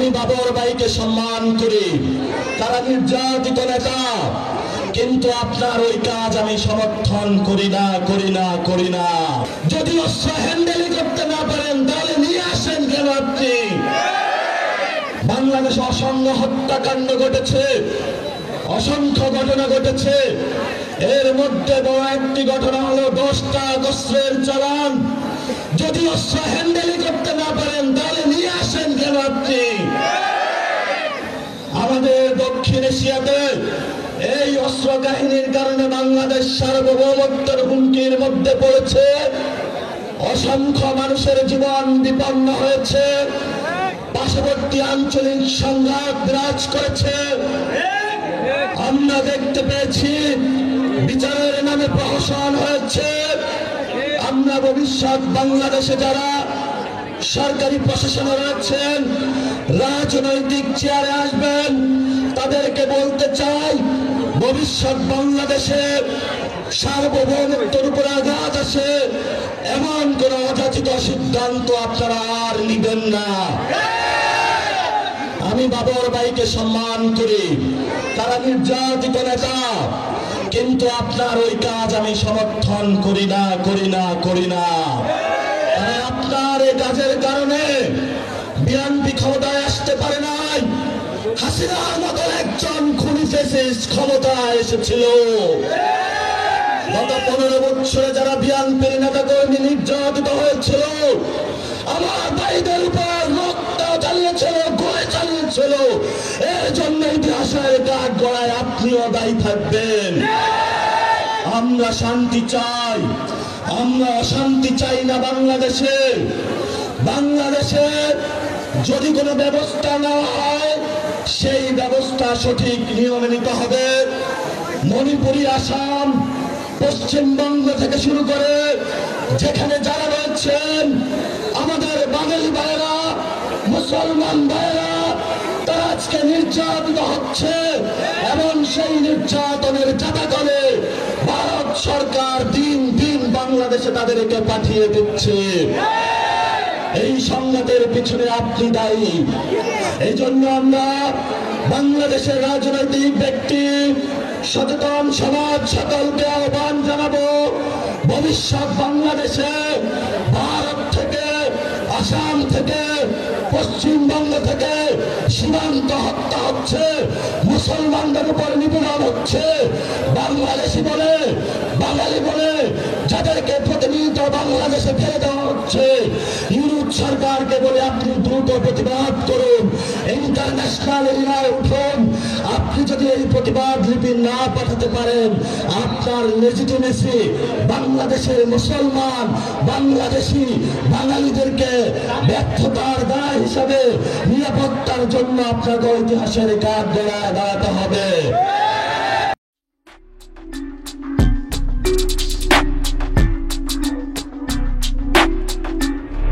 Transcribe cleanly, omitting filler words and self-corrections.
আমি বাবর ভাইকে সম্মান করি, তারা নির্যাতিত নেতা, কিন্তু আপনার ওই কাজ আমি সমর্থন করি না। যদি অস্ত্র হ্যান্ডেলিং করতে না পারেন তাহলে নিয়ে আসেন কেন আপনি? বাংলাদেশে অসংখ্য হত্যাকাণ্ড ঘটেছে, অসংখ্য ঘটনা ঘটেছে। এর মধ্যে বড় একটি ঘটনা হলো 10টা অস্ত্রের চালান। যদি অস্ত্র হ্যান্ডেলিং করতে না পারেন তাহলে নিয়ে আসেন কেন আপনি? আমাদের দক্ষিণ এশিয়াতে এই অস্ত্র কাহিনীর কারণে বাংলাদেশ সার্বভৌমত্বের হুমকির মধ্যে পড়েছে। অসংখ্য মানুষের জীবন বিপন্ন হয়েছে, পার্শ্ববর্তী আঞ্চলিক সংঘাত বিরাজ করেছে। আমরা দেখতে পেয়েছি বিচারের নামে প্রহসন হয়েছে। আমরা ভবিষ্যৎ বাংলাদেশে যারা সরকারি প্রশাসনে রয়েছেন, রাজনৈতিক চেয়ারে আসবেন, তাদেরকে বলতে চাই, ভবিষ্যৎ বাংলাদেশে সার্বভৌমত্বের উপর আঘাত আসে এমন কোন অযাচিত সিদ্ধান্ত আপনারা আর নিবেন না। আমি বাবর ভাইকে সম্মান করি, তারা নির্যাতিত নেতা, কিন্তু আপনার ওই কাজ আমি সমর্থন করি না। আপনার এই কাজের কারণে বিএনপি ক্ষমতায় আসতে পারে নাই। হাসিনার মতো একজন খুনি ফ্যাসিস্ট ক্ষমতায় এসেছিল। গত 15 বছরে যারা বিএনপির নেতা কর্মী নির্যাতিত হয়েছিল, আমার ভাইদের উপর রক্ত চালিয়েছিল, গুলি চালিয়েছিল, এর জন্য ইতিহাসের কাঠ গড়ায় আপনিও দায়ী থাকবেন। আমরা শান্তি চাই, আমরা অশান্তি চাই না। বাংলাদেশে যদি কোনো ব্যবস্থা না হয়, সেই ব্যবস্থা সঠিক নিয়মে নিতে হবে। মণিপুরি, আসাম, পশ্চিমবঙ্গ থেকে শুরু করে যেখানে যারা রয়েছেন, আমাদের বাঙালি ভাইয়েরা, মুসলমান ভাইয়েরা, তারা আজকে নির্যাতিত হচ্ছে এবং সেই নির্যাতনের জাতাকলে ভারত সরকার দিন দিন বাংলাদেশে তাদেরকে পাঠিয়ে দিচ্ছে। এই সংঘাতের পিছনে আপনি দায়ী। এই জন্য আমরা বাংলাদেশের রাজনৈতিক ব্যক্তি, সচেতন সমাজ সকলকে আহ্বান জানাবো, ভবিষ্যৎ বাংলাদেশে ভারত থেকে, আসাম থেকে, পশ্চিমবঙ্গ থেকে সীমান্ত হত্যা হচ্ছে, মুসলমানদের উপর নিপীড়ন হচ্ছে। বাংলাদেশি বলে, বাঙালি বলে যাদেরকে প্রতিনিয়ত বাংলাদেশে ফেলে দেওয়া হচ্ছে, ইউরোপ সরকারকে বলে আপনি দ্রুত প্রতিবাদ করুন, ইন্টারন্যাশনাল এরিয়ায় উঠুন। আপনি যদি এই প্রতিবাদ লিপি না পাঠাতে পারেন, আপনার লেজিটিমেসি বাংলাদেশের মুসলমান, বাংলাদেশি, বাঙালিদেরকে ব্যর্থতার দায় হিসাবে নিরাপত্তার জন্য আপনাকে ইতিহাসের কাঠ গড়ায় দাঁড়াতে হবে।